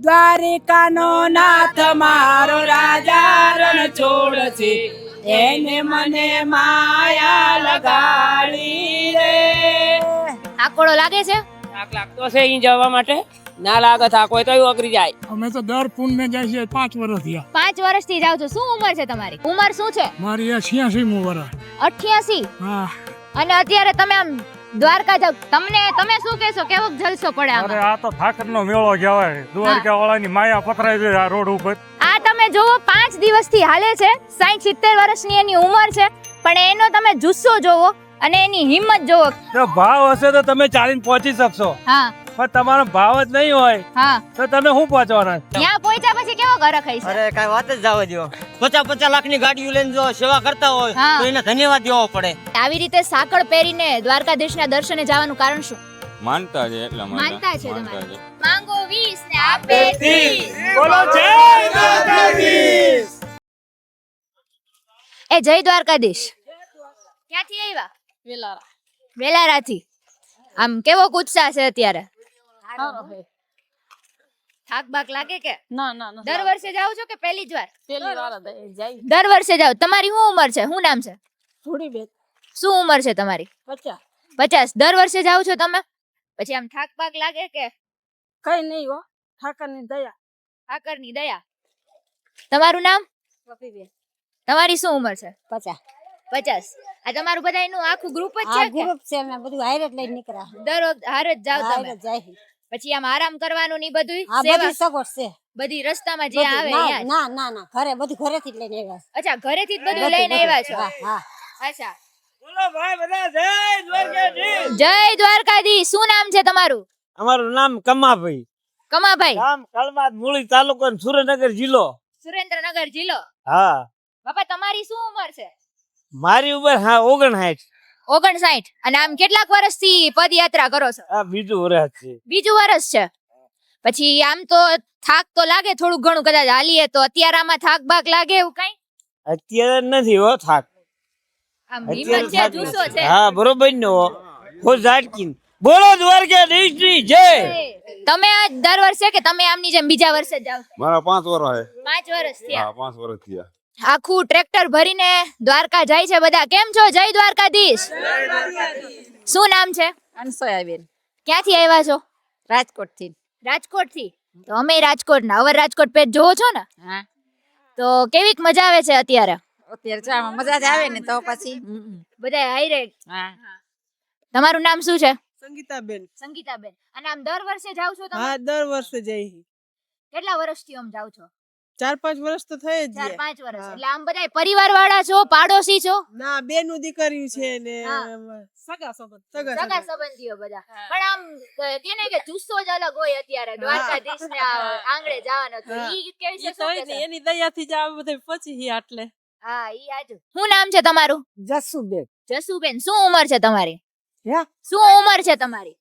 દ્વારિકાનો નાથ મારો રાજા રણ છોડ છે, એને મને માયા લગાડી રે. આકોડો લાગે છે? થાક લાગતો છે અહીં જવા માટે? ના લાગે થાક હોય તો અઘરી જાય. અમે તો દર પૂનમે જાય છે 5 વર્ષ થયા. 5 વર્ષથી જાવ છો. શું ઉંમર છે તમારી? ઉંમર શું છે? મારી 86 વર્ષ. 88. હા. અને અત્યારે તમે આમ દ્વારકા જાવ, તમે શું કહેશો? કેવો જલસો પડે આમાં? અરે આ તો ઠાકરનો મેળો કહેવાય. દ્વારકા વાળાની માયા પથરાઈ ગઈ આ રોડ ઉપર. આ તમે જોવો 5 દિવસથી હાલે છે. 60-70 વર્ષની એની ઉંમર છે, પણ એનો તમે જુસ્સો જોવો અને એની હિંમત જોવો. જો ભાવ હશે તો તમે ચાલીને પહોંચી શકશો, હા પણ તમારો ભાવ જ નહીં હોય હા, તો તમે શું પહોંચવાના? ત્યાં પહોંચ્યા પછી કેવો ગરખ હશે? અરે કઈ વાત જ જવા દો. 50 લાખની ગાડીઓ લઈને જો સેવા કરતા હોય હા. તો એને ધન્યવાદ દેવો પડે. આવી રીતે સાકળ પહેરીને દ્વારકાધીશના દર્શને જવાનું કારણ શું? માનતા છે એટલા માટે. માનતા છે માનતા તમારે. છે. માંગો 20 ને આપે 30. બોલો જય દ્વારકાધીશ. એ જય દ્વારકાધીશ. ક્યાંથી આવ્યા? વેલારાથી. આમ કેવો ઉત્સાહ છે અત્યારે? થાક બાક લાગે કે? ના દર વર્ષે જાવ છો કે પહેલી જ વાર? પેલી વાર જ જાય. દર વર્ષે જાવ. તમારી શું ઉંમર છે? શું નામ છે? થોડી બેન શું ઉંમર છે તમારી? 50. 50. દર વર્ષે જાવ છો તમે? પછી આમ થાક બાક લાગે કે? કઈ નહીં હો, ઠાકરની દયા. ઠાકરની દયા. તમારું નામ? તમારી શું ઉંમર છે? 50. 50. આ તમારું બધાયનું આખું ગ્રુપ જ આ છે કે? ગ્રુપ છે, અમે બધું હારે જ લઈને નીકળ્યા. દર વખત હાર જ જાવ હારે તમે? જ જાય. પછી આમ આરામ કરવાનું ની બધું આ બધી સગવડ છે. બધી રસ્તામાં જે આવે બધું. ત્યાં જ? ના ઘરે બધું ઘરેથી જ લઈને આવ્યા. અચ્છા, ઘરેથી જ બધું લઈને આવ્યા છો? હા. અચ્છા. બોલો ભાઈ બધા જય દ્વારકાધીશ. જય દ્વારકાધીશ. શું નામ છે તમારું? અમારું નામ કમાભાઈ, કમાભાઈ. ગામ કળમાદ, મૂળી તાલુકો, અને સુરેન્દ્રનગર જિલ્લો. સુરેન્દ્રનગર જિલ્લો. હા. બાપા તમારી શું ઉંમર છે? મારી ઉંમર 59. 59. અને આમ કેટલાક વર્ષથી પદયાત્રા કરો છો? આ બીજું વર્ષ છે. બીજું વર્ષ છે. પછી આમ તો થાક તો લાગે થોડું ઘણું, કદાચ હાલીએ તો. અત્યારે આમાં થાક બાક લાગે એવું કઈ? અત્યારે નથી હો થાક. આમ અત્યારે હિંમત છે, થાક જુસ્સો નથી. છે. હા બરોબર ને હો. હો ઝાટકીન બોલો દ્વારકાધીશની જય. તમે આ દર વર્ષે કે તમે આમની જેમ બીજા વર્ષે જ જાવ છો? મારા 5 વર્ષ છે. 5 વર્ષ થયા. હા 5 વર્ષ થયા. આખું ટ્રેક્ટર ભરીને દ્વારકા જાય છે બધા. કેમ છો? જય દ્વારકાધીશ. શું નામ છે? અનસોયાબેન, ક્યાંથી આવ્યા છો? રાજકોટ થી. રાજકોટ થી. તો અમે રાજકોટ ના. હવે રાજકોટ પેજ જોવો છો ને? હા. તો કેવીક મજા આવે છે અત્યારે? અત્યારે ચામાં મજા જ આવે ને તો પછી. બધા હાઈરે. હા. તમારું નામ શું છે? સંગીતાબેન. સંગીતાબેન. અને આમ દર વર્ષે જાવ છો તમે? હા દર વર્ષે જઈ. કેટલા વર્ષથી આમ જાવ છો? 4-5 વર્ષ તો થઈ જ 4-5 વર્ષ. એટલે આમ બધા પરિવાર વાળા છો, પાડોશી છો? ના બેનું દીકરીઓ છે ને હા. સગા સંબંધ. સગા સંબંધીઓ બધા. પણ આમ કેને કે જુસ્સો જ અલગ હોય અત્યારે દ્વારકાધીશ ને આંગણે જવાનો. તો ઈ કેવી છે? શું કહેશો? એની દયાથી જ આ બધે પહોંચી એટલે. હા ઈ આજુ. શું નામ છે તમારું? જસુબેન. જસુબેન. શું ઉંમર છે તમારી? હે? શું ઉંમર છે તમારી?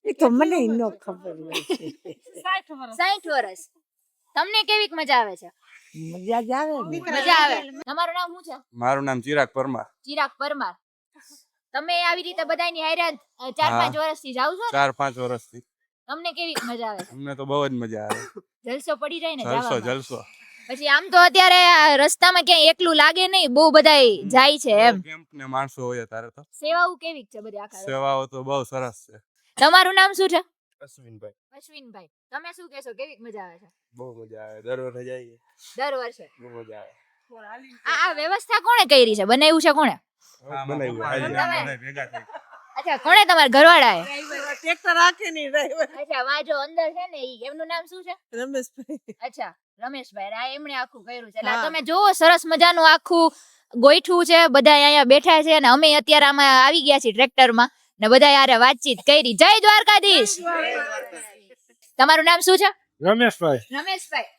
એ તો મને ન ખબર હોય. 60 વર્ષ. તમને કેવીક મજા આવે છે? મજા જ આવે ને. મજા આવે. તમારું નામ શું છે? મારું નામ ચિરાગ પરમાર. ચિરાગ પરમાર. તમે આવી રીતે બધાની હારે 4-5 વર્ષથી જાવ છો? 4-5 વર્ષથી. તમને કેવીક મજા આવે છે? અમને તો બહુ જ મજા આવે. જલસો પડી જાય ને જલસો જવામાં. જલસો. પછી આમ તો અત્યારે આ રસ્તામાં ક્યાંય એકલું લાગે નહીં, બહુ બધાય જાય છે એમ. કેમ્પ ને માણસો હોય તારે તો. સેવાઓ કેવીક છે બધી આખા? સેવાઓ તો બહુ સરસ છે. તમારું નામ શું છે? અશ્વિનભાઈ. અશ્વિનભાઈ. તમે શું કહેશો? કેવીક મજા આવે છે? બહુ મજા આવે. દર વર્ષે જઈએ. દર વર્ષે. બહુ મજા આવે. આ વ્યવસ્થા કોણે કરી છે? બનાવ્યું છે કોણે? બનાવ્યું. આજે બધા ભેગા થઈ. અચ્છા, કોણે? તમારા ઘરવાળાએ? ટ્રેક્ટર રાખે નહીં ડ્રાઈવર અચ્છા, વા જો અંદર છે ને ઈ, એમનું નામ શું છે? રમેશભાઈ. અચ્છા, રમેશભાઈ. આ એમણે આખું કર્યું છે. એટલે આ તમે જોવો સરસ મજાનું આખું ગોઠવું છે. બધા અહીંયા બેઠા છે અને અમે અત્યારે આમાં આવી ગયા છીએ ટ્રેક્ટરમાં ને બધા યારે વાતચીત કરી. જય દ્વારકાધીશ. તમારું નામ શું છે? રમેશભાઈ. રમેશભાઈ.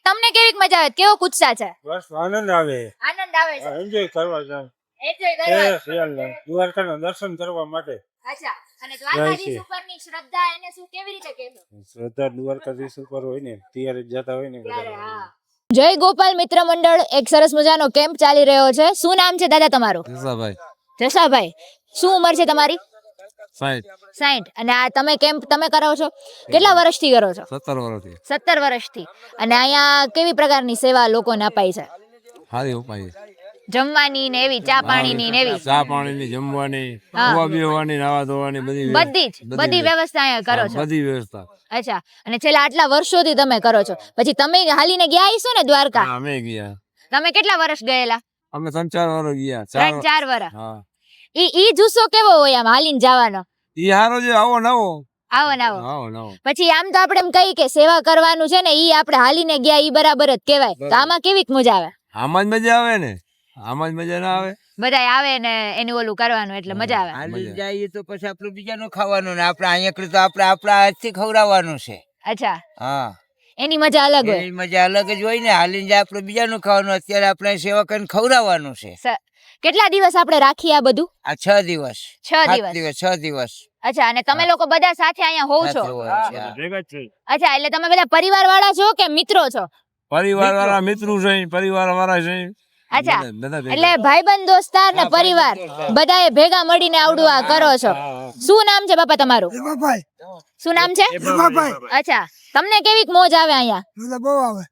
તમને કેવીક મજા આવે? કેવો ઉત્સાહ છે? બસ આનંદ આવે. આનંદ આવે છે. એન્જોય કરવા જાવ. એન્જોય કરવા. દ્વારકાના દર્શન કરવા માટે. અચ્છા. અને દ્વારકાધીશ ઉપરની શ્રદ્ધા એને શું કેવી રીતે કહેશો? શ્રદ્ધા દ્વારકાધીશ ઉપર હોય ને ત્યારે જ જતા હોય ને. ત્યારે હા. જય ગોપાલ મિત્ર મંડળ એક સરસ મજાનો કેમ્પ ચાલી રહ્યો છે. શું નામ છે દાદા તમારું? જસાભાઈ. જસાભાઈ. શું ઉંમર છે તમારી? 60 અને આ તમે કેમ્પ તમે કરો છો કેટલા વર્ષથી કરો છો 17 વર્ષથી 17 વર્ષથી અને અહીંયા કેવી પ્રકારની સેવા લોકોને અપાય છે સારી ઉપાય જમવાની ને એવી ચા પાણીની ને એવી ચા પાણીની જમવાની હા. ખાવા પીવાની નાવા ધોવાની બધી વ્યવસ્થા અહીંયા કરો છો બધી વ્યવસ્થા અચ્છા અને છેલ્લા આટલા વર્ષોથી તમે કરો છો પછી તમે હાલીને ગયા હશો ને દ્વારકા હા, અમે ગયા તમે કેટલા વર્ષ ગયેલા અમે 3-4 વર્ષ ગયા 3-4 વર્ષ હા ઈ જુસ્સો કેવો હોય આમ હાલીને જવાનો ઈ હારો છે આવો નવો આવો ને આવો આવો નવો પછી આમ તો આપણે એમ કહી કે સેવા કરવાનું છે ને ઈ આપણે હાલીને ગયા ઈ બરાબર જ કહેવાય તો આમાં કેવીક મજા આવે આમાં જ મજા આવે ને આમાં જ મજા ના આવે બધાય આવે ને એનું ઓલું કરવાનું એટલે મજા આવે હાલી જઈએ તો પછી આપણે બીજાનું ખાવાનું ને આપણે અહીંયા તો આપણે આપણા હાથથી ખવડાવવાનું છે અચ્છા હા એની મજા અલગ હોય એની મજા અલગ જ હોય ને હાલીને જાય આપણે બીજાનું ખાવાનું અત્યારે આપણે સેવા કરીને ખવડાવવાનું છે કેટલા દિવસ આપણે રાખીએ આ બધું આ 6 દિવસ 6 દિવસ અચ્છા અને તમે લોકો બધા સાથે અહીંયા હોવ છો ભેગા જ છે અચ્છા એટલે તમે બધા પરિવાર વાળા છો કે મિત્રો છો પરિવાર વાળા મિત્રો છે પરિવાર વાળા છે અચ્છા બધા ભેગા. એટલે ભાઈબંધ દોસ્તાર ને પરિવાર બધાએ ભેગા મળીને આવડું આ કરો છો શું નામ છે બાપા તમારું શું નામ છે અચ્છા તમને કેવીક મોજ આવે અહીંયા બહુ આવે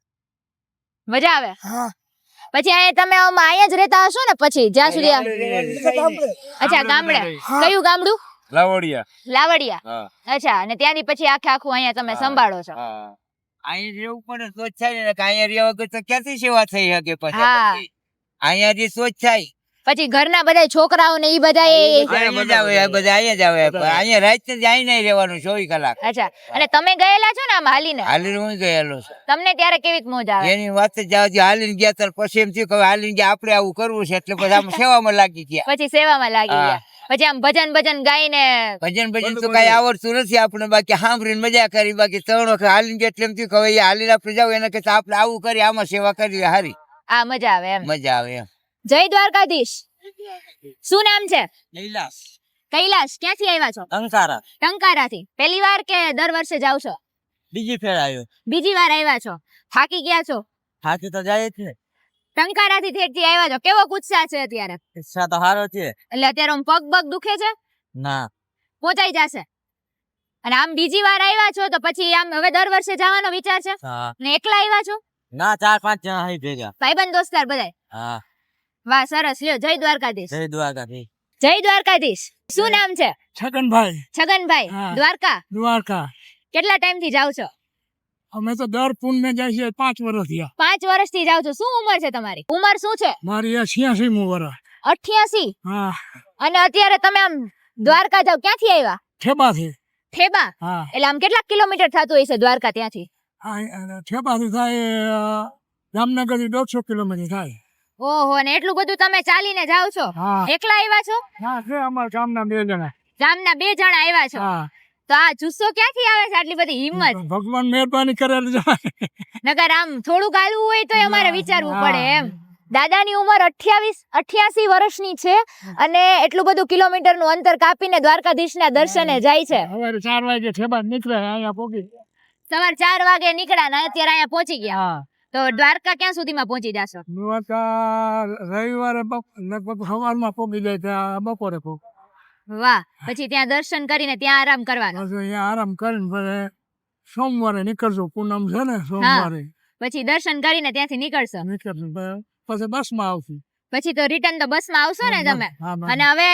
મજા આવે હા પછી અહીંયા તમે અહીંયા જ રહેતા હશો ને પછી જ્યાં સુધી અચ્છા ગામડે કયું ગામડું લાવડિયા લાવડિયા હા અચ્છા અને ત્યાંથી પછી આખું અહીંયા તમે સંભાળો છો હા અહીંયા રહેવું પડે તો જ થાય ને કે અહીંયા રહ્યા વગર તો ક્યાંથી સેવા થઈ શકે પછી હા. અહીંયા જે સોચ થાય પછી ઘરના બધા છોકરાઓ ને ઈ બધા અહીંયા જ આવે આ બધા અહીંયા જ આવે પણ અહીંયા રાત ને અહીં નહીં રહેવાનું 24 કલાક અચ્છા અને તમે ગયેલા છો ને આમ હાલીને હાલીને હું ગયેલો છું તમને ત્યારે કેવીક મોજ આવે એની વાત જ જાવ હાલીને ગયા ત્યારે પછી એમ થયું કે હવે હાલીને ગયા આપણે આવું કરવું છે એટલે પછી આમ સેવામાં લાગી ગયા પછી સેવામાં લાગી હા. ગયા પછી આમ ભજન ગાઈને ભજન તો કઈ આવડતું નથી આપણે બાકી સાંભળીને મજા કરી બાકી 3 વખત હાલીને ગયા એટલે એમ થયું કે હવે હાલીને આપણે જાવ એના કરતા આપણે આવું કરી આમાં સેવા કરવી હારી આ મજા આવે એમ મજા આવે એમ જય દ્વારકાધીશ શું નામ છે કૈલાસ કૈલાશ ક્યાંથી આવ્યા છો અંકારા ટંકારાથી પહેલી વાર કે દર વર્ષે જાવ છો બીજી ફેર આવ્યો બીજી વાર આવ્યા છો થાકી ગયા છો થાકી તો જાય જ ને ટંકારાથી ઠેઠથી આવ્યા છો કેવો ઉત્સાહ છે અત્યારે ઈચ્છા તો હારો છે એટલે અત્યારે આમ પગ બગ દુખે છે ના પહોંચાઈ જશે અને આમ બીજી વાર આવ્યા છો તો પછી આમ હવે દર વર્ષે જવાનો વિચાર છે હા ને એકલા આવ્યા છો ના 4-5 જણા અહીં ભેગા ભાઈબંધ દોસ્તાર બધાય હા વાહ સરસ લ્યો જય દ્વારકાધીશ જય દ્વારકાધીશ જય દ્વારકાધીશ શું નામ છે છગનભાઈ છગનભાઈ હા. દ્વારકા દ્વારકા કેટલા ટાઈમ થી જાવ છો અમે તો દર પૂનમે જાય છે 5 વર્ષ થયા 5 વર્ષથી જાવ છો શું ઉંમર છે તમારી ઉંમર શું છે મારી આ 86મું વર્ષ 88 હા અને અત્યારે તમે આમ દ્વારકા જાવ ક્યાંથી આવ્યા ઠેબાથી ઠેબા હા એટલે આમ કેટલા કિલોમીટર થતું હશે દ્વારકા ત્યાંથી ઠેબાથી થાય જામનગર થી 150 કિલોમીટર થાય ઓહો અને એટલું બધું તમે ચાલીને જાવ છો હા એકલા આવ્યા છો હા છે અમારા ગામના 2 જણા ગામના 2 જણા આવ્યા છો હા તો આ જુસ્સો ક્યાંથી આવે છે આટલી બધી હિંમત ભગવાન મહેરબાની કરેલી જાય નકર આમ થોડુંક હાલવું હોય તો અમારે વિચારવું હા. પડે એમ દાદાની ઉંમર 88 વર્ષની છે અને એટલું બધું કિલોમીટર નું અંતર કાપીને દ્વારકાધીશના દર્શને જાય છે સવારે 4 વાગે ઠેબા નીકળે અહીંયા પોગી સવાર 4 વાગે નીકળ્યા ને અત્યારે અહીંયા પહોંચી ગયા હા તો દ્વારકા ક્યાં સુધીમાં પહોંચી જશો દ્વારકા રવિવારે લગભગ સવારમાં પોગી જાય ત્યાં બપોરે પોગ વાહ પછી ત્યાં દર્શન કરીને ત્યાં આરામ કરવાનો પછી અહીંયા આરામ કરીને પછી સોમવારે નીકળશું પૂનમ છે ને સોમવારે પછી દર્શન કરીને ત્યાંથી નીકળશો નીકળશું પછી બસમાં આવશું પછી તો રિટર્ન તો બસમાં આવશો ને તમે હા, બસ. અને હવે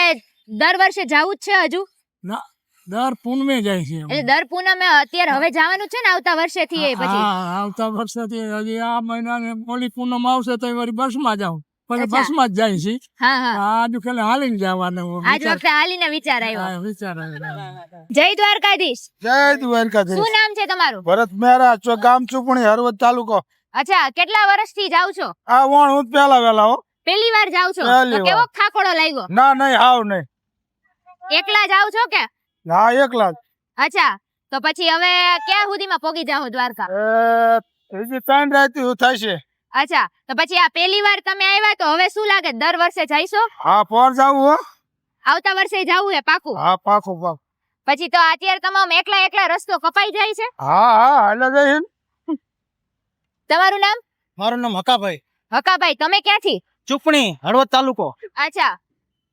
દર વર્ષે જવું જ છે હજુ ના દર પૂનમે જાય છે એટલે દર પૂનમે અત્યારે હવે જવાનું છે ને આવતા વર્ષેથી એ પછી હા, આવતા વર્ષેથી હજી આ મહિનાને ઓલી પૂનમ આવશે તો વળી બસમાં જાઉં પછી અચ્છા. બસમાં જ જાય છે હા હા આજુ ખાલી હાલીને જવાનું આજ વખતે હાલીને વિચાર આવ્યો હા, વિચાર આવ્યો. જય દ્વારકાધીશ જય દ્વારકાધીશ. શું નામ છે તમારું ભરત મહેરા ચો ગામ ચૂપણી હળવદ તાલુકો. અચ્છા કેટલા વર્ષથી જાવ છો આ વણ હું પેલા વેલા હો. પહેલી વાર જાવ છો પહેલી તો વાર. કેવો થાકોડો લાગ્યો ના નહીં હાવ નહીં. એકલા જાવ છો કે હા એકલા જ. અચ્છા તો પછી હવે ક્યાં સુધીમાં પોગી જાઓ દ્વારકા હજી 3 રાતી થાય છે. અચ્છા તો પછી આ પહેલી વાર તમે આવ્યા તો હવે શું લાગે દર વર્ષે જઈશો હા પોર જાવું હો. આવતા વર્ષે જાવું હે પાકું હા પાકું પાક. પછી તો અત્યારે તમામ એકલા એકલા રસ્તો કપાઈ જાય છે હા હા હાલે જઈએ. તમારું નામ મારું નામ હકાભાઈ હકાભાઈ તમે ક્યાંથી ચૂપણી હળવદ તાલુકો અચ્છા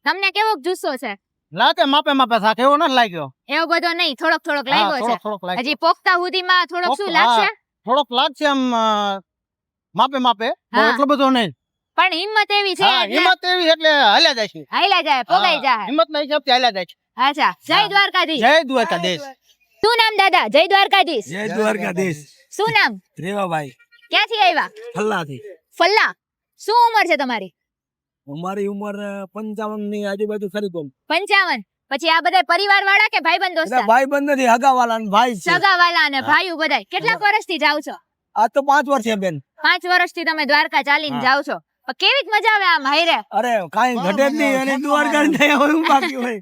તમને કેવો જુસ્સો છે લાગે માપે માપે થાક એવો નથી લાગ્યો. એવો બધો નહીં, થોડોક થોડોક હા, લાગ્યો છે. થોડોક લાગ્યો. હજી પોખતા સુધીમાં થોડોક શું લાગશે? થોડોક લાગશે આમ માપે માપે, બહુ હા. એટલો બધો નહીં. પણ હિંમત એવી છે હા, એટલે હિંમત એવી એટલે હાલ્યા જાય છે. હાલ્યા જાય, પોગાઈ જાય. હિંમત ના હિસાબથી હાલ્યા જાય છે. અચ્છા, જય દ્વારકાધીશ. જય દ્વારકાધીશ. શું નામ દાદા? જય દ્વારકાધીશ. જય દ્વારકાધીશ. શું નામ? રેવાભાઈ ક્યાંથી આવ્યા? ફલ્લાથી. ફલ્લા. શું ઉંમર છે તમારી? અમારી ઉંમર 55 ની આજુબાજુ ખરી કોમ. 55. પછી આ બધા પરિવાર વાળા કે ભાઈબંધ દોસ્તાર? ભાઈ બંધ નથી, હગાવાલા ને ભાઈ છે. સગાવાલા અને ભાઈઓ બધા. કેટલા વર્ષથી જાવ છો? આ તો 5 વર્ષ છે બેન. 5 વર્ષથી તમે દ્વારકા ચાલીને જાવ છો. પણ કેવીક મજા આવે આમ હાયરે? અરે કાઈ ઘટે જ નહીં અને દ્વારકા નહીં હોય હું બાકી હોય.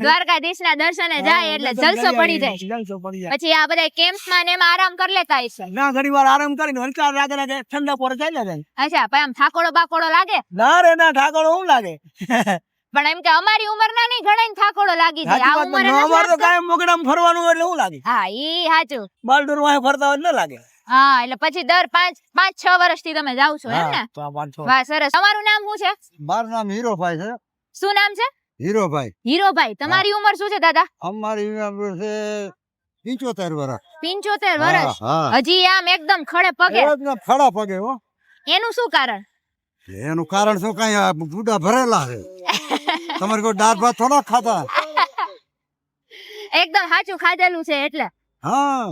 દ્વારકાધીશના દર્શને જાય એટલે જલસો પડી જાય. જલસો પડી જાય. પછી આ બધા કેમ્પમાં ને એમાં આરામ કરી લેતા હશે. ના ઘણી વાર આરામ કરીને હલકા રાગે રાગે ઠંડા પોરે ચાલ્યા જાય. અચ્છા, પછી આમ થાકોડો બાકોડો લાગે? ના રે ના ઠાકોર હું લાગે. પણ એમ કે અમારી ઉંમરના નહીં ઘણા થાકોડો લાગી જાય. આ ઉંમરે નથી અમાર તો લાગતો? કાયમ મોગડામાં ફરવાનું એટલે હું લાગે. હા, ઈ સાચું. બાલડોર વાહે ફરતા હોય ન લાગે. હા, એટલે પછી દર 5-6 વર્ષથી તમે જાવ છો એમ ને? તો આ 5-6. વાહ, સરસ. તમારું નામ શું છે? મારું નામ હીરોભાઈ છે. શું નામ છે? હીરોભાઈ. હીરોભાઈ. તમારી ઉંમર શું છે દાદા? અમારી ઉંમર છે 75 વર્ષ. 75 વર્ષ. હા. હજી આમ એકદમ ખડે પગે. ખડા પગે હો. એનું શું કારણ? એનું કારણ શું કઈ બુડા ભરેલા છે. તમારે કોઈ દાળ ભાત થોડા ખાતા. એકદમ સાચું ખાધેલું છે એટલે. હા.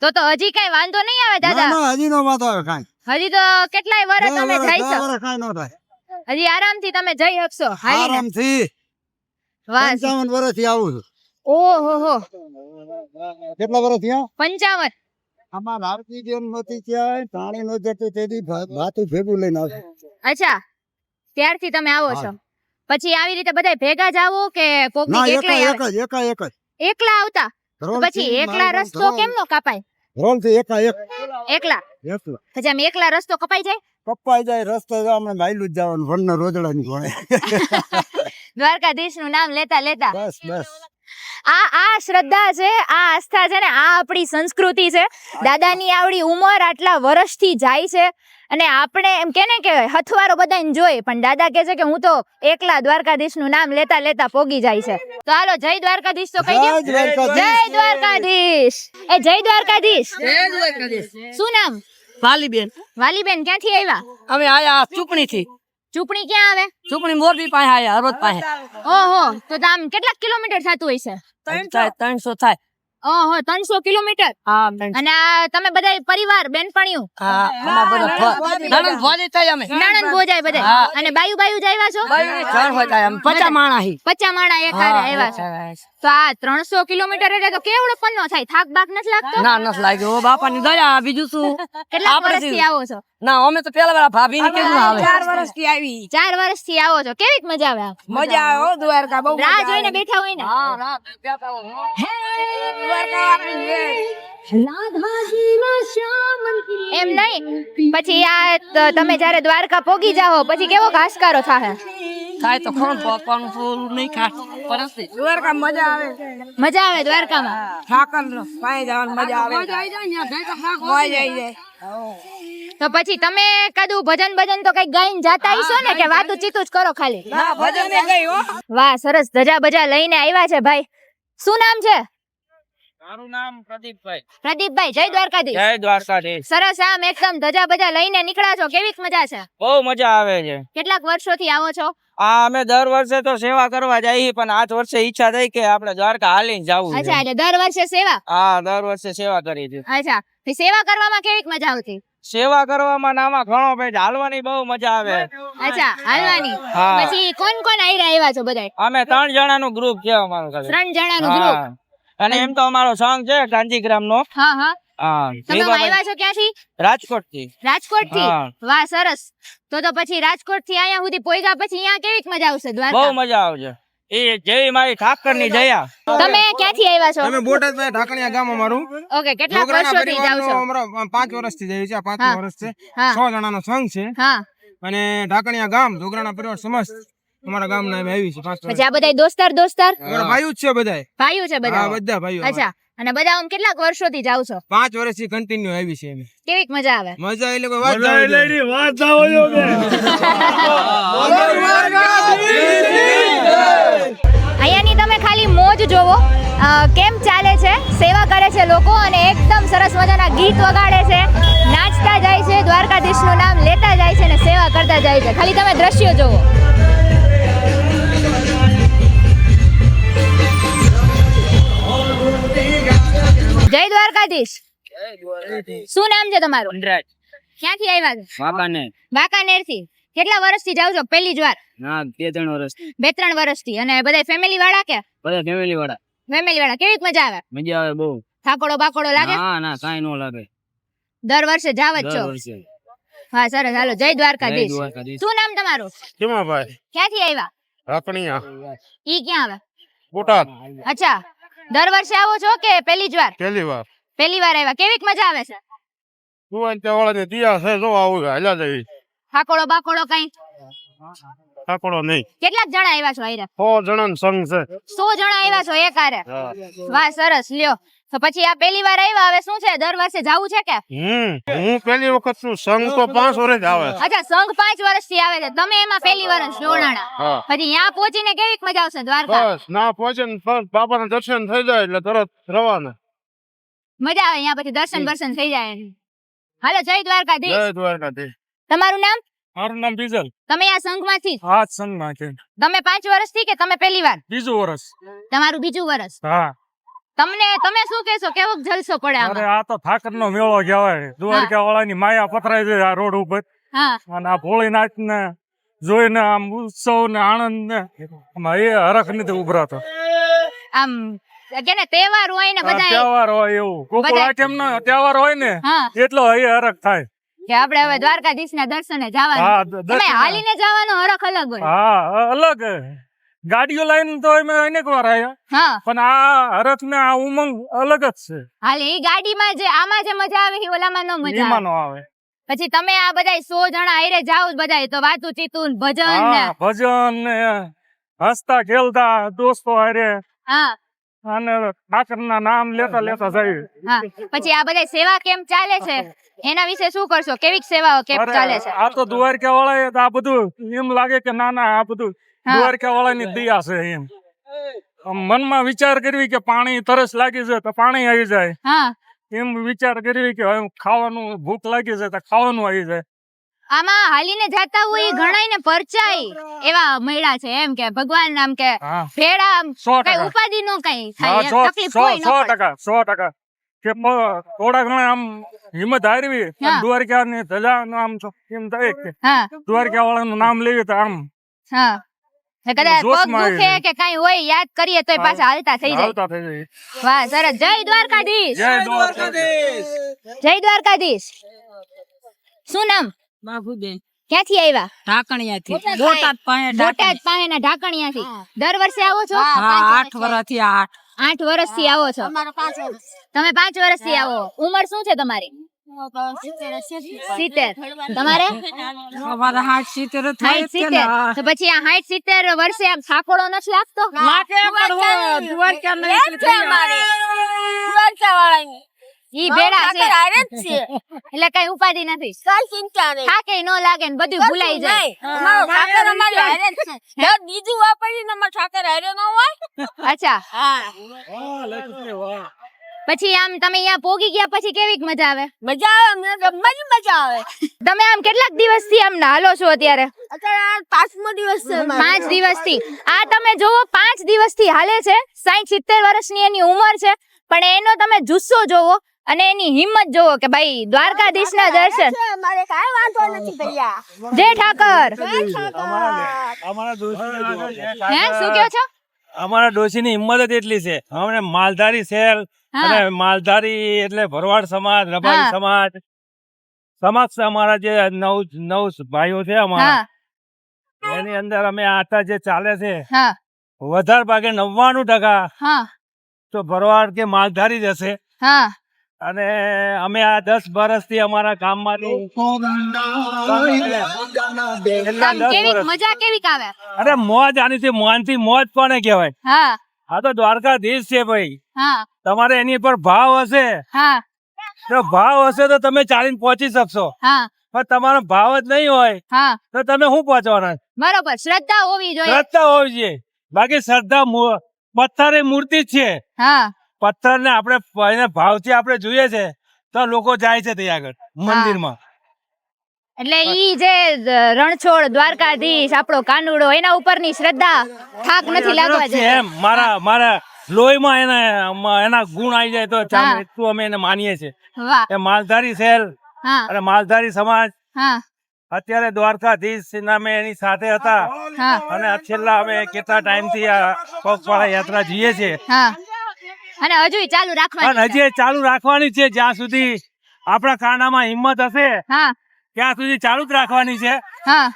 તો હજી કઈ વાંધો નહીં આવે દાદા? ના હજી નો વાતો આવે કાંઈ. હજી તો કેટલાય વર્ષ તમે જાય છો. કાંઈ ન થાય. હજી આરામથી તમે જઈ શકશો હાલીને. આરામથી વાહ. 55 વર્ષથી આવું છું. ઓહો હો. કેટલા વર્ષ થયા? 55. આમાં નારકી જન્મથી ક્યાંય પાણી નો જતું તેથી ભાતું ભેગું લઈને આવે. અચ્છા, ત્યારથી તમે આવો છો. પછી આવી રીતે બધા ભેગા જાવો કે કોક ના ની એક એકલા જ એક જ એકલા આવતા? તો પછી એકલા રસ્તો કેમનો કપાય? રોલ થી એક એકલા એકલા પછી આમ એકલા રસ્તો કપાઈ જાય? કપાઈ જાય રસ્તો આપણે માયલું જ જવાનું વનના રોજડા ની કોણે. દ્વારકાધીશ નું નામ લેતા લેતા. બસ બસ. આ શ્રદ્ધા છે, આ આસ્થા છે ને, આ આપણી સંસ્કૃતિ છે. દાદાની આવડી ઉંમર આટલા વર્ષથી જાય છે અને આપણે એમ કે ને કે હથવારો બધાને જોઈએ, પણ દાદા કહે છે કે હું તો એકલા દ્વારકાધીશ નું નામ લેતા લેતા પોગી જાય છે. તો હાલો જય દ્વારકાધીશ તો કહી દો. જય દ્વારકાધીશ. જય દ્વારકાધીશ. એ જય દ્વારકાધીશ. શું નામ? વાલીબેન, વાલીબેન. ક્યાંથી આવ્યા? અમે આયા ચૂંટણી થી. ચૂંટણી ક્યાં આવે? ચૂંટણી મોરબી પાસે આયા, હરોદ પાસે. ઓહો, તો આમ કેટલા કિલોમીટર થતું હશે? 300 થાય. ઓહો, 300 કિલોમીટર. હા, અને આ તમે બધા પરિવાર બેનપણીઓ? હા, અમાર બધા નણંદ ભોજી થાય અમે. નણંદ ભોજાય બધા. હા. અને બાયુ બાયુ જ આવ્યા છો? ઘર હોય થાય, અમે 50 માણસ હી. 50 માણા એક હારે આવ્યા છો. તો આ 300 કિલોમીટર એટલે તો કેવડો પન્નો થાય? થાક બાક નથી લાગતો? ના નથી લાગ્યો બાપાની દયા, બીજું શું. કેટલા આપણે વર્ષથી આવો છો? ના અમે તો પેલા વાર ભાભી ની કેમ આવે. 4 વર્ષથી આવી. 4 વર્ષથી આવો છો. કેવીક મજા આવે આમ? મજા આવે હો, દ્વારકા બહુ રાહ જોઈને બેઠા હોય ને? હા, રાત બેઠા હોય. દ્વારકા વાળાની એમ નહીં, પછી આ તમે જ્યારે દ્વારકા પોગી જાઓ પછી કેવો ઘાસકારો થાય? થાય તો ખરો, પકવાનું થોડું નહીં ખાસ પરસ્તી. દ્વારકા મજા આવે. મજા આવે દ્વારકામાં? ઠાકર પાણી જવાની મજા આવે. મજા આવી જાય. તો પછી તમે કદું ભજન ભજન તો કઈક ગાઈને જાતા હશો ને કે વાતું ચીતું જ કરો ખાલી? ના ભજન ને ગઈ હો. વાહ, સરસ. ધજા બજા લઈને આવ્યા છે ભાઈ. શું નામ છે? મારું નામ પ્રદીપભાઈ. પ્રદીપભાઈ. જય દ્વારકાધીશ. જય દ્વારકાધીશ. સરસ. આમ એકદમ ધજા બજા લઈને નીકળ્યા છો, કેવીક મજા છે? બહુ મજા આવે છે. કેટલાક વર્ષોથી આવો છો? અમે દર વર્ષે તો સેવા કરવા જઈએ, પણ આ વર્ષે ઈચ્છા થઈ કે આપણે દ્વારકા હાલીને જવું અચ્છા, એટલે દર વર્ષે સેવા? હા, દર વર્ષે સેવા કરી હતી. અચ્છા, તો સેવા કરવામાં કેવીક મજા આવતી? સેવા કરવામાં નામાં ઘણો ભાઈ હાલવાની બહુ મજા આવે. અચ્છા, હાલવાની. હા. પછી કોણ કોણ આયરા આવ્યા છો બધા? અમે 3 જણાનું ગ્રુપ છે અમારું ખાલી. 3 જણાનું ગ્રુપ. હા. અને એમ તો અમારો સંઘ છે કાંજીગ્રામ નો. હા હા. હા, તમે આવ્યા છો ક્યાંથી? રાજકોટ થી. રાજકોટ થી? હા. વાહ, સરસ. તો પછી રાજકોટ થી અહીંયા સુધી પોઈગા પછી અહીંયા કેવીક મજા આવશે બહુ દ્વારકા? મજા આવશે. એ જેવી મારી ઠાકર ની દયા. તમે ક્યાંથી આવ્યા છો? અમે બોટાદ માં ઢાકણિયા ગામ અમારું. ઓકે, કેટલા વર્ષોથી જાવ છો? 5 વર્ષથી જઈએ છીએ. 5 હા. વર્ષ છે. હા 100 જણાનો સંઘ છે હા. અને ઢાકણિયા ગામ જોગરાણા પરિવાર સમસ્ત અમારા ગામના અમે આવી છે 5 વર્ષ. પછી આ બધા દોસ્તાર અમારા ભાઈઓ જ છે બધાય. ભાઈઓ છે હા, બધા? બધા ભાઈઓ. અચ્છા, અને બધા આમ કેટલાક વર્ષોથી જાવ છો? 5 વર્ષથી કન્ટિન્યુ આવી છે અમે. કેવીક મજા આવે? મજા એટલે કોઈ વાત જ નહીં. વાત જાવો જો કે. અહીંયાની તમે ખાલી મોજ જોવો કેમ ચાલે છે, સેવા કરે છે લોકો અને એકદમ સરસ મજાના ગીત વગાડે છે, નાચતા જાય છે, દ્વારકાધીશનું નામ લેતા જાય છે અને સેવા કરતા જાય છે. ખાલી તમે દ્રશ્યો જોવો. જય દ્વારકાધીશ. શું નામ છે તમારું? ક્યાંથી આવ્યા છો? વાંકાનેર થી. કેટલા વર્ષથી જાવ છો? પહેલી જ વાર? ના, 2-3 વર્ષ. 2-3 વર્ષથી. અને બધા ફેમિલી વાળા કે? બધા ફેમિલી વાળા. ફેમિલી વાળા. કેવી મજા આવે? મજા આવે બહુ. થાકોડો બાકોડો લાગે? ના, કાઈ નો લાગે. દર વર્ષે જાવ જ છો? હા, સરસ. હાલો, જય દ્વારકાધીશ. શું નામ તમારું? કેમાભાઈ ક્યાંથી આવ્યા? રાખણીયા ઈ ક્યાં આવે? બોટાદ અચ્છા, દર વર્ષે આવો છો કે પહેલી જ વાર? પહેલી વાર પહેલી વાર આવ્યા. કેવી મજા આવે છે? કુવાન વાળાની દિયા છે જો આવું હાલ્યા જવી થાકોડો બાકોડો કઈ? થાકોડો નહીં. કેટલાક જણા આવ્યા છો? આયરા 100 જણાનો સંઘ છે. 100 જણા આવ્યા છો એક હારે? વાહ, સરસ. લ્યો, તો પછી આ પહેલી વાર આવ્યા, હવે શું છે, દર વર્ષે જાવું છે કે? હું પહેલી વખત છું. સંઘ તો 5 વર્ષ આવે. અચ્છા, સંઘ 5 વર્ષથી આવે છે, તમે એમાં પહેલી વાર જોડાણા. પછી ત્યાં પહોંચીને કેવી મજા આવશે દ્વારકા? બસ ના પહોંચે ને બાપાના દર્શન થઈ જાય એટલે તરત રવાના. મજા આવે અહીંયા, પછી દર્શન થઈ જાય. હાલો, જય દ્વારકાધીશ. જય દ્વારકાધીશ. તમારું નામ? મારું નામ બીજલ. તમે આ સંઘમાંથી? હા, સંઘમાં છે. તમે 5 વર્ષથી કે તમે પહેલી વાર? બીજું વર્ષ. તમારું બીજું વર્ષ. હા. તમે શું કહેશો, કેવો જલસો પડે અરે આમાં? આ તો ઠાકરનો મેળો કહેવાય. દ્વારકા વાળાની માયા પથરાય છે આ રોડ ઉપર. હા, અને આ ભોળીનાથ ને જોઈને આમ ઉત્સવ ને આનંદ ને આમાં એ હરખ નથી ઉભરાતો. આમ કે ને તહેવાર હોય ને આ બધા. તહેવાર હોય એવું ગોકુળ બધા- આઠમ નો તહેવાર હોય ને હા, એટલો એ હરખ થાય. કે આપણે હવે દ્વારકાધીશ ના દર્શને જવાનું. હા, તમે દર્શન. હાલીને જવાનો હરખ અલગ હોય. હા, અલગ ગાડીઓ લઈને તો અમે અનેક વાર આવ્યા, હા, પણ આ હરખ ને આ ઉમંગ અલગ જ છે. હાલે ઈ ગાડીમાં જે આમાં જે મજા આવે એ ઓલામાં નો મજા આવે. એમાં નો આવે. પછી તમે આ બધા 100 જણા હારે જાવ બધા તો વાતું ચીતું ભજન ને. હા, ભજન ને હસતા ખેલતા દોસ્તો હારે હા, અને ઠાકરના નામ લેતા જાય. હા. પછી આ બધા સેવા કેમ્પ ચાલે છે એના વિશે શું કરશો? કેવી સેવાઓ કેમ્પ અરે, ચાલે છે? આ તો દ્વારકા વાળા આ બધું એમ લાગે કે ના આ બધું હા. દ્વારકા વાળાની દયા છે એમ. આમ મનમાં વિચાર કરવી કે પાણી તરસ લાગી છે તો પાણી આવી જાય, હા, એમ વિચાર કરવી કે હવે ખાવાનું ભૂખ લાગી છે તો ખાવાનું આવી જાય. આમાં હાલીને જાતા હોય ઈ ઘણાયને પરચાય એવા મળ્યા છે એમ કે ભગવાન આમ કે હા, ભેડા આમ 100%. કઈ ઉપાધિ નો કઈ હા, થાય એમ, તકલીફ કોઈ ન પડે. 100% કે થોડા ઘણા આમ હિંમત હારવી હા. દ્વારકા ની ધજા આમ એમ થાય કે હા, દ્વારકા વાળાનું નામ લેવી તો આમ હા. ને કદાચ પગ જોશમાં આવી દુખે જાય. કે કઈ હોય યાદ કરીએ તોય હા. પાછા હાલતા થઈ જાય. આવતા થઈ જાય. વાહ, સરસ. જય દ્વારકાધીશ. જય દ્વારકાધીશ. જય દ્વારકાધીશ. શું નામ? બાબુબેન ક્યાંથી આવ્યા? ઢાકણિયાથી બોટાદ પાસે બોટાદ પાસેના ઢાકણિયાથી. દર વર્ષે આવો છો? 8 વર્ષથી 8 વર્ષથી આવો છો. તમે 5 વર્ષથી આવો. ઉંમર શું છે તમારી? 70. તમારે? અમારા 60 થાય 70. તો પછી આ 60 વર્ષે આમ થાકોડો નથી લાગતો? ઈ ભેડા છે એટલે કઈ ઉપાધિ નથી. થાકે નો લાગે ને બધું ભૂલાઈ જાય. અચ્છા, પછી આમ તમે અહીંયા પોગી ગયા પછી કેવી મજા આવે? તમે આમ કેટલાક દિવસથી આમ હાલો છો અત્યારે? 5 દિવસથી. આ તમે જોવો 5 દિવસથી હાલે છે. 60-70 વર્ષની એની ઉંમર છે, પણ એનો તમે જુસ્સો જોવો અને એની હિંમત જોવો કે ભાઈ દ્વારકાધીશના દર્શન. જય ઠાકર. હે, શું કહો છો? અમારા ડોશીની હિંમત જ એટલી છે. અમને માલધારી શેર હા, અને માલધારી એટલે ભરવાડ સમાજ, રબારી હા. સમાજ સમક્ષ અમારા જે નવ ભાઈઓ છે અમારા, હા, એની અંદર અમે આટા જે ચાલે છે હા, વધારે ભાગે 99% હા, તો ભરવાડ કે માલધારી જ હશે. હા. અને અમે આ 10 વર્ષથી અમારા ગામમાંથી આમ કેવી મજા કેવી આવે? અરે મોજ આનીથી મોનથી મોજ કોને કહેવાય? હા, આ તો દ્વારકાધીશ છે ભાઈ. હા, તમારે એની પર ભાવ હશે હા, તો તો તમે ચાલીને પહોંચી શકશો, હા, પણ તમારો ભાવ જ નહીં હોય હા. તો તમે શું પહોંચવાના? બરોબર. શ્રદ્ધા હોવી જોઈએ. શ્રદ્ધા હોવી જોઈએ. બાકી શ્રદ્ધા પથ્થર એ મૂર્તિ જ છે. હા પથ્થર ને આપણે એને ભાવથી આપણે જોઈએ છે તો લોકો જાય છે ત્યાં આગળ મંદિરમાં. એટલે ઈ જે રણછોડ દ્વારકાધીશ આપણો કાનુડો એના ઉપરની શ્રદ્ધા થાક નથી લાગવા છે એમ મારા લોહીમાં એના ગુણ આવી જાય તો એટલું અમે એને માનીએ છીએ. વાહ એ માલધારી સેલ હા અને માલધારી સમાજ હા અત્યારે દ્વારકાધીશ નામે એની સાથે હતા હા અને છેલ્લા અમે કેટલા ટાઈમ થી આ પગપાળા યાત્રા જઈએ છીએ હા અને હજુ ચાલુ અને રાખવાની હજી એ ચાલુ રાખવાની છે. જ્યાં સુધી આપણા કાનામાં હિંમત હશે હા ત્યાં સુધી ચાલુ જ રાખવાની છે. હા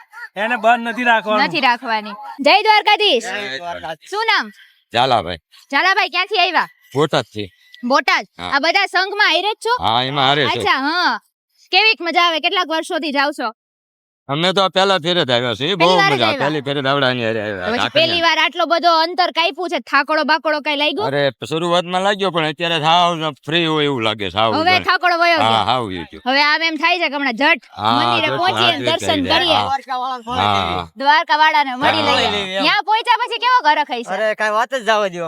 એને બંધ નથી રાખવાનું. નથી રાખવાની. જય દ્વારકાધીશ. શું નામ? ઝાલાભાઈ ઝાલાભાઈ ક્યાંથી આવ્યા? બોટાદ થી. બોટાદ. હા. આ બધા સંઘમાં હારે જ છો? હા એમાં હારે છે. અચ્છા હા કેવીક મજા આવે? કેટલાક વર્ષોથી જાવ છો? અમે તો પહેલા ફેરે જ આવ્યા છીએ. બહુ પહેલી વાર જ મજા આવ્યા? પહેલી ફેરે દાવડાની હારે તો આવ્યા. પછી ઝાકળિયા. પહેલી વાર આટલો બધો અંતર કાપ્યું છે, થાકોડો બાકોડો કઈ લાગ્યો? અરે શરૂઆતમાં લાગ્યો પણ અત્યારે સાવ ફ્રી હોય એવું લાગે સાવ. હવે થાકોડો વયો હા ગયો. હાવ ગયું. હવે આમ એમ થાય છે કે હમણાં ઝટ હા, મંદિરે ઝટ, પહોંચીએ હા, ને ઝટ દર્શન થઈ જાય. કરીએ. હા દ્વારકા વાળાને મળી હા. લઈએ. ત્યાં પહોંચ્યા પછી કેવો ઘર ખાઈ છે? અરે કઈ વાત જ જવા દો.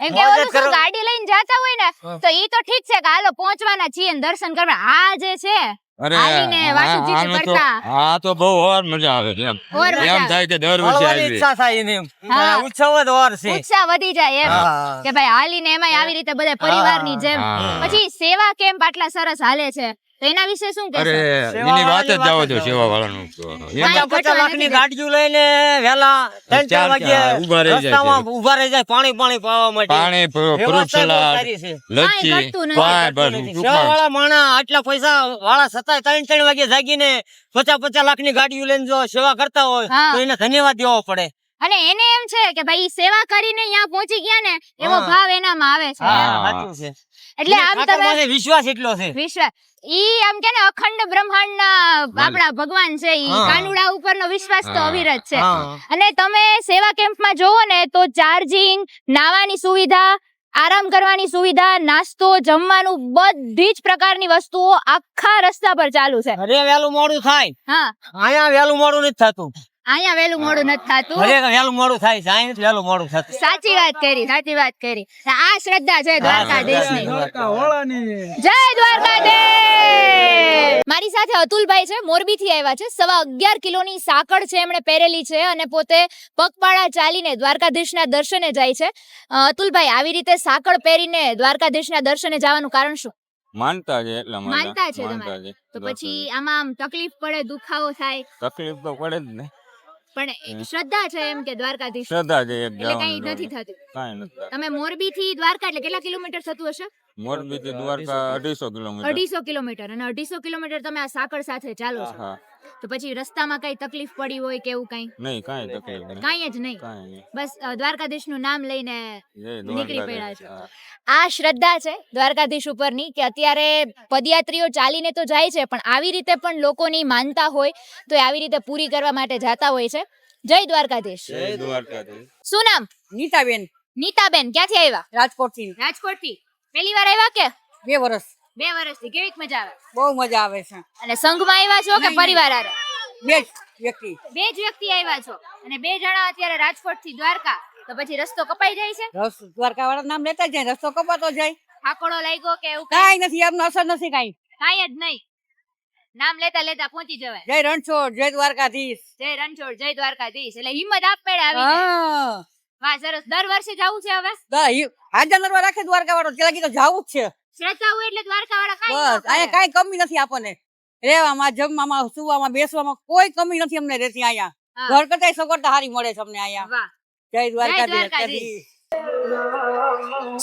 એમ કે ઓલું શું ગાડી લઈને જાતા હોય ને તો ઈ તો ઠીક છે કે હાલો પહોંચવાના છીએ ને દર્શન કરવા. આ જે છે અરે આવીને વાસુજીત આનું તો કરતા. હા તો બહુ ઓર મજા આવે છે એમ. ઓર મજા એમ આવે. થાય કે દર વર્ષે મળવાની આવી. ઈચ્છા થાય એને એમ. હા. ઉત્સવ જ ઓર છે. ઉત્સાહ વધી જાય એમ હા. કે ભાઈ હાલીને એમાંય આવી રીતે બધા પરિવારની જેમ. હા. પછી સેવા કેમ્પ આટલા સરસ હાલે છે તો એના વિશે શું અરે કહેશો? એની વાત જ જવા દો સેવા વાળાનું તો. એમાં 50 લાખની ગાડીઓ લઈને વેલા 3-4 વાગે ઊભા રહી જાય છે. રસ્તામાં ઊભા રહી જાય પાણી પાવા માટે. પાણી ફ્રૂટ વ્યવસ્થા બહુ સલાડ સારી છે. લચ્છી કાંઈ ઘટતું નથી. કાંઈ બસ ટૂંકમાં. સેવાવાળા માણા આટલા પૈસા વાળા છતાંય 3-3 વાગે જાગીને 50 લાખની ગાડીઓ લઈને જો સેવા કરતા હોય હા. તો એને ધન્યવાદ દેવો પડે. અને એને એમ છે કે ભાઈ ઈ સેવા કરીને અહીંયા પહોંચી ગયા ને એવો હા. ભાવ એનામાં આવે છે. હા. સાચું છે. એટલે આમ ઠાકર તમે પાસે વિશ્વાસ એટલો છે. વિશ્વાસ ઈ આમ કે ને અખંડ બ્રહ્માંડના આપણા ભગવાન છે ઈ હા. કાનુડા ઉપરનો વિશ્વાસ તો હા. અવિરત છે. હા. અને તમે સેવા કેમ્પમાં જોવો ને તો ચાર્જિંગ, નાવાની સુવિધા, આરામ કરવાની સુવિધા, નાસ્તો, જમવાનું બધી જ પ્રકારની વસ્તુઓ આખા રસ્તા પર ચાલુ છે. ઘરે વહેલું મોડું થાય હા અહીંયા વહેલું મોડું નથી થતું. અહીંયા વહેલું મોડું નથી થતું. ઘરે વહેલું મોડું થાય છે અહીંયા નથી વહેલું મોડું થતું. સાચી વાત કરી, સાચી વાત કરી. આ શ્રદ્ધા છે દ્વારકાધીશની. જય દ્વારકાધીશ. મારી સાથે અતુલભાઈ છે, મોરબીથી આવ્યા છે. 11.5 કિલોની સાકળ છે એમણે પહેરેલી છે અને પોતે પગપાળા ચાલીને દ્વારકાધીશના દર્શને જાય છે. અતુલભાઈ આવી રીતે સાકળ પહેરીને દ્વારકાધીશના દર્શને જવાનું કારણ શું? માનતા છે એટલા માટે. માનતા છે માનતા તમારે. છે. તો પછી આમાં આમ તકલીફ પડે, દુખાવો થાય, તકલીફ તો પડે જ ને. પણ શ્રદ્ધા છે એમ કે દ્વારકાધીશ શ્રદ્ધા છે એક એટલે કઈ જવાનું. નથી થતું. કાંઈ નથી. તમે મોરબી થી દ્વારકા એટલે કેટલા કિલોમીટર થતું હશે? મોરબી થી દ્વારકા 250 કિલોમીટર. 250 કિલોમીટર. અને 250 કિલોમીટર તમે આ સાકળ સાથે ચાલો છો હા તો પછી રસ્તામાં કઈ તકલીફ પડી હોય કે એવું કઈ? નહીં કાંઈ તકલીફ નહીં. કાંઈ જ નહીં, કાંઈ નહીં. બસ દ્વારકાધીશ નું નામ લઈને જય નીકળી પડ્યા દ્વારકાધીશ. છો. હા. આ શ્રદ્ધા છે દ્વારકાધીશ ઉપરની કે અત્યારે પદયાત્રીઓ ચાલીને તો જાય છે પણ આવી રીતે પણ લોકોની માનતા હોય તો એ આવી રીતે પૂરી કરવા માટે જાતા હોય છે. જય દ્વારકાધીશ. જય દ્વારકાધીશ. શું નામ? નીતાબેન નીતાબેન. ક્યાંથી આવ્યા? રાજકોટ થી રાજકોટ થી. પહેલી વાર આવ્યા કે 2 વર્ષ 2 વર્ષથી? કેવીક મજા આવે? બહુ મજા આવે છે. અને સંઘમાં આવ્યા છો કે નહીં, પરિવાર હારે? 2 વ્યક્તિ 2 જ વ્યક્તિ આવ્યા છો અને 2 જણા અત્યારે રાજકોટ થી દ્વારકા, તો પછી રસ્તો કપાઈ જાય છે? દ્વારકા વાળા નામ લેતા જાય રસ્તો કપાતો જાય. થાકોડો લાગ્યો કે એવું કાંઈ નથી એમનો અસર નથી કાંઈ. કાંઈ જ નહીં, નામ લેતા લેતા પહોંચી જવાય. જય રણછોડ, જય દ્વારકાધીશ. જય રણછોડ, જય દ્વારકાધીશ. એટલે હિંમત આપમેળે આવી જાય. હા વાહ સરસ. દર વર્ષે જાવું છે હવે? હાજર નરવા રાખે દ્વારકા વાળો ત્યાં લગી તો જાવું જ છે. શ્રદ્ધા હોય એટલે દ્વારકા વાળા બસ કાંઈ અહીંયા કાંઈ કમી નથી આપણને. રહેવામાં, જમવામાં, સુવામાં, બેસવામાં કોઈ કમી નથી અમને રહેતી અહીંયા. ઘર કરતા સગવડતા સારી મળે છે અમને અહીંયા. વાહ. જય દ્વારકાધીશ. દ્વારકાધીશ.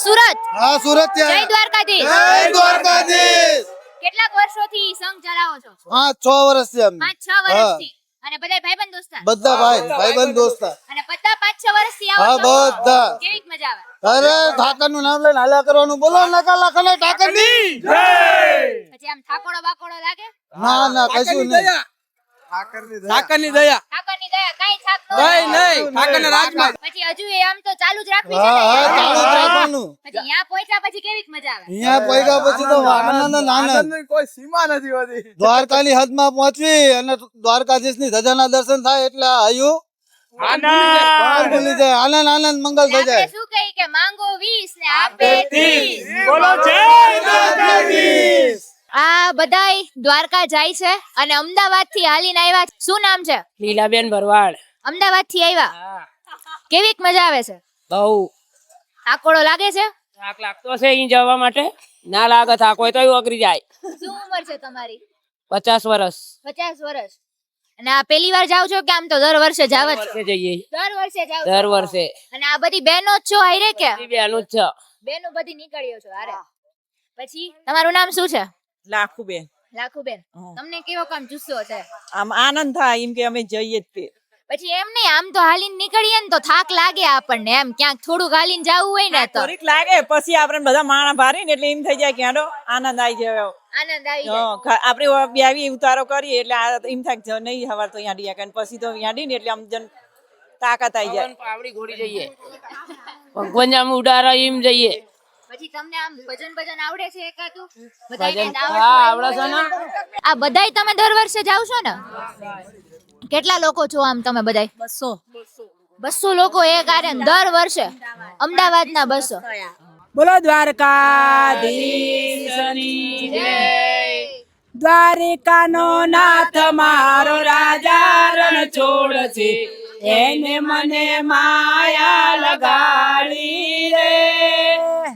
સુરત. હા સુરત જય દ્વારકાધીશ. દ્વારકાધીશ. કેટલાક વર્ષોથી સંઘ ચલાવો છો? 5-6 વર્ષથી અમે 5-6 વર્ષથી. અને બધા ભાઈબંધ દોસ્તાર? બધા ભાઈબંધ દોસ્તા. અને બધા 5-6 વર્ષથી આવો હા છો? બધા. કેવીક મજા આવે? અરે ઠાકર નું નામ લઈને હાલ્યા કરવાનું. બોલો નકા લાખને ઠાકર ની. પછી આમ થાકોડો બાકોડો લાગે? ના કશું નહીં. ઠાકરની દયા ઠાકરની દયા કાંઈ થાક ન કઈ લાગે. નહીં ઠાકરના રાજમાં પછી હજુ એ આમ તો ચાલુ જ રાખવી છે હા ને? ચાલુ જ રાખવાનું. પછી અહીંયા પહોંચ્યા પછી કેવીક મજા આવે? અહીંયા પહોંચ્યા પછી તો આનંદ જ આનંદ. આનંદની કોઈ સીમા નથી હોતી. દ્વારકાની હદમાં પહોંચવી અને દ્વારકાધીશની ધજાના દર્શન થાય એટલે હયું ભૂલી જાય આનંદ આનંદ મંગલ થઈ આપણે જાય શું કહી કે માંગો 20 ને આપે 30 બોલો જય દ્વારકાધીશ. આ બધાય દ્વારકા જાય છે અને અમદાવાદ થી હાલીને આવ્યા. શું નામ છે? લીલાબેન ભરવાડ. અમદાવાદ થી આવ્યા. કેવીક મજા આવે છે? બહુ આકોડો લાગે છે? થાક લાગતો છે અહીં જવા માટે. ના લાગે થાક હોય તો અઘરી જાય. શું ઉંમર છે તમારી? 50 વર્ષ 50 વર્ષ. અને આ પહેલી વાર જાવ છો કે આમ તો દર વર્ષે જાવ જ છો? જઈએ દર વર્ષે જાવ છો? દર વર્ષે. અને આ બધી બહેનો જ છો હારે કે? બેનું જ છે. બહેનો બધી નીકળ્યો છો હારે. પછી તમારું નામ શું છે? લાખુબેન લાખુબેન. તમને કેવો કામ જુસ્સો છે? આમ આનંદ થાય એમ કે અમે જઈએ જ તે. પછી એમ નહીં, આમ તો હાલીને નીકળીએ ને તો થાક લાગે આપણને, એમ ક્યાંક થોડુંક હાલીને જવું હોય ને તો થોડીક લાગે પછી આપણે બધા માણા ભારી ને એટલે એમ થઈ જાય કે હાડો આનંદ આવી જાય. આનંદ આવી જાય. આપણે બેવી ઉતારો કરીએ એટલે એમ થાય નહીં હવાર તો અહીંયા ડીયા પછી તો અહીંયા ડી ને એટલે આમ તાકાત આવી જાય. પાવડી ઘોડી જઈએ ભગવાન આમ ઉડારા એમ જઈએ. પછી તમને આમ ભજન આવડે છે એકાદું? હા આવડે છે ને. આ બધાય તમે દર વર્ષે જાવ છો ને? કેટલા લોકો છો આમ તમે બધાય? 200 લોકો એક આરે દર વર્ષે અમદાવાદના 200. બોલો દ્વારકાધીશની જય. દ્વારિકાનો નાથ મારો રાજા રણ છોડ છે, એને મને માયા લગાડી રે,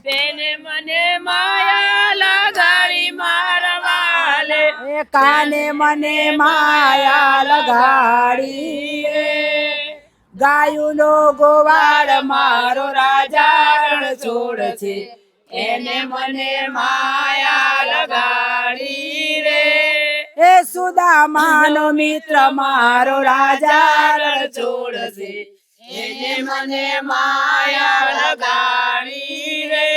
તેને મને માયા લગાડી મારવાલે, કાને મને માયા લગાડી રે. ગાયુનો ગોવાળ મારો રાજા રણ છોડ છે, એને મને માયા લગાડી રે. એ સુદામાનો મિત્ર મારો રાજા રણ છોડ છે, એને મને માયા લગાડી રે.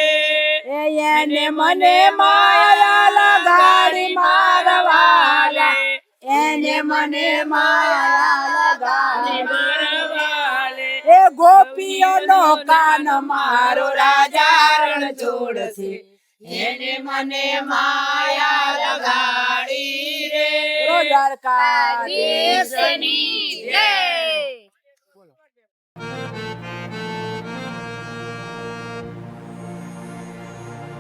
એને મને માયા લગાડી મારવાલે, એને મને માયા લગાડી મારવાલે. એ ગોપીઓનો કાન મારો રાજા રણ છોડ છે, એને મને માયા લગાડી રે. દ્વારકાધીશની જય.